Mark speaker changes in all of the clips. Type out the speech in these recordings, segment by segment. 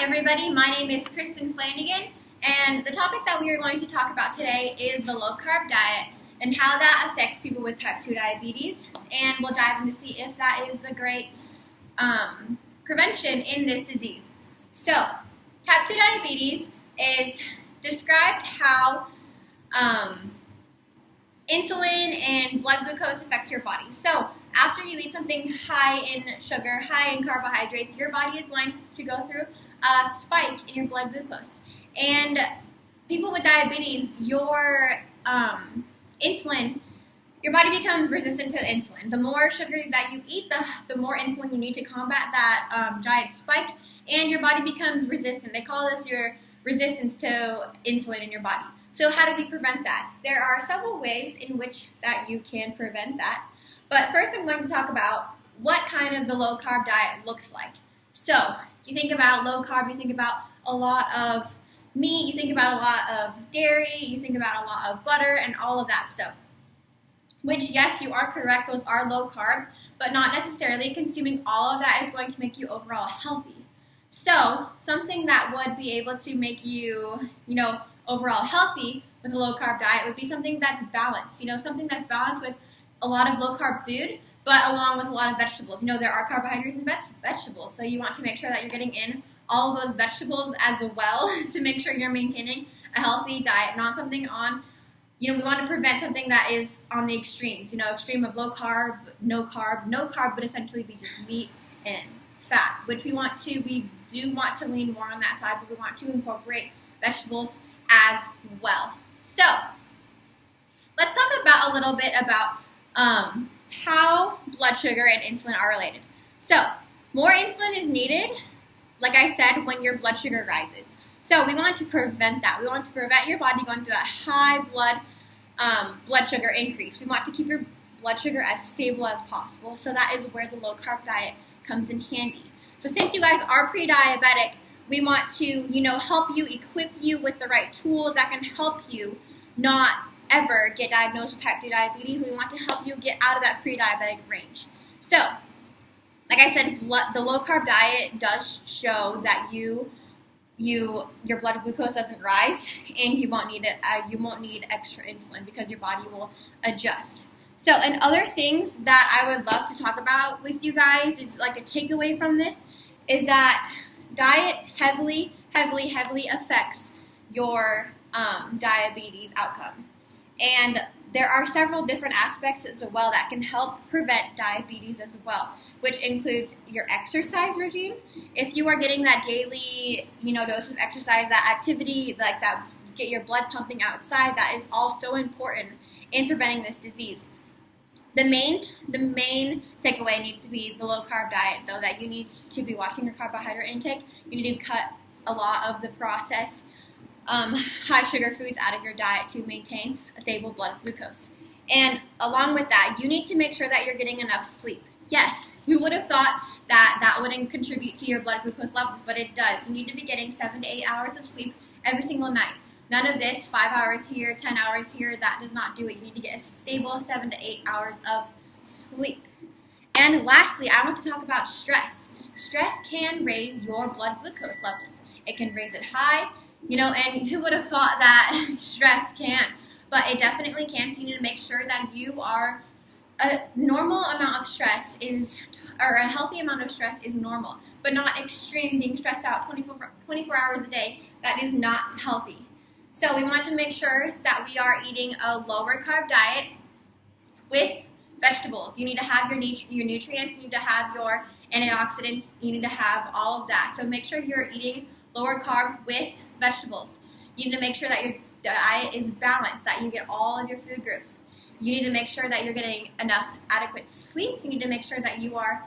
Speaker 1: Hi everybody, my name is Kristen Flanagan, and the topic that we are going to talk about today is the low-carb diet and how that affects people with type 2 diabetes, and we'll dive in to see if that is a great prevention in this disease. So, type 2 diabetes is described how insulin and blood glucose affects your body. So, after you eat something high in sugar, high in carbohydrates, your body is going to go through a spike in your blood glucose. And people with diabetes, your insulin, your body becomes resistant to insulin. The more sugar that you eat, the more insulin you need to combat that giant spike, and your body becomes resistant. They call this your resistance to insulin in your body. So how do we prevent that? There are several ways in which that you can prevent that. But first I'm going to talk about what kind of the low-carb diet looks like. So, you think about low-carb, you think about a lot of meat, you think about a lot of dairy, you think about a lot of butter, and all of that stuff. Which, yes, you are correct, those are low-carb, but not necessarily consuming all of that is going to make you overall healthy. So, something that would be able to make you, overall healthy with a low-carb diet would be something that's balanced. Something that's balanced with a lot of low-carb food, but along with a lot of vegetables. There are carbohydrates in vegetables, so you want to make sure that you're getting in all of those vegetables as well to make sure you're maintaining a healthy diet, not something on, we want to prevent something that is on the extremes, extreme of low carb, no carb, but essentially be just meat and fat, which we do want to lean more on that side, but we want to incorporate vegetables as well. So, let's talk about a little bit about how blood sugar and insulin are related. So, more insulin is needed, like I said, when your blood sugar rises. So, we want to prevent that. We want to prevent your body going through that high blood sugar increase. We want to keep your blood sugar as stable as possible. So, that is where the low-carb diet comes in handy. So, since you guys are pre-diabetic, we want to, help you, equip you with the right tools that can help you not ever get diagnosed with type 2 diabetes. We want to help you get out of that pre-diabetic range. So, like I said, the low-carb diet does show that your blood glucose doesn't rise, and you won't need extra insulin because your body will adjust. So, and other things that I would love to talk about with you guys is like a takeaway from this is that diet heavily affects your diabetes outcome. And there are several different aspects as well that can help prevent diabetes as well, which includes your exercise regime. If you are getting that daily, dose of exercise, that activity, like that, get your blood pumping outside, that is all so important in preventing this disease. The main takeaway needs to be the low-carb diet, though, that you need to be watching your carbohydrate intake. You need to cut a lot of the processed high sugar foods out of your diet to maintain a stable blood glucose. And along with that, you need to make sure that you're getting enough sleep. Yes, you would have thought that wouldn't contribute to your blood glucose levels, but it does. You need to be getting 7 to 8 hours of sleep every single night. None of this 5 hours here, 10 hours here, that does not do it. You need to get a stable 7 to 8 hours of sleep. And lastly, I want to talk about stress. Stress can raise your blood glucose levels. It can raise it high, and who would have thought that stress can? But it definitely can, so you need to make sure that you are a normal amount of stress or a healthy amount of stress is normal, but not extreme, being stressed out 24 hours a day. That is not healthy. So we want to make sure that we are eating a lower carb diet with vegetables. You need to have your nutrients, you need to have your antioxidants, you need to have all of that. So make sure you're eating lower carb with vegetables. You need to make sure that your diet is balanced, that you get all of your food groups. You need to make sure that you're getting enough adequate sleep. You need to make sure that you are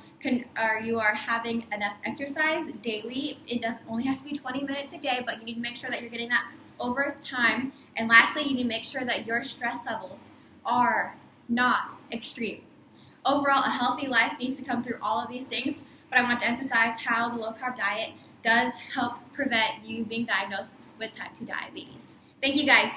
Speaker 1: having enough exercise daily. It only has to be 20 minutes a day, but you need to make sure that you're getting that over time. And lastly, you need to make sure that your stress levels are not extreme. Overall, a healthy life needs to come through all of these things, but I want to emphasize how the low-carb diet does help prevent you being diagnosed with type 2 diabetes. Thank you guys.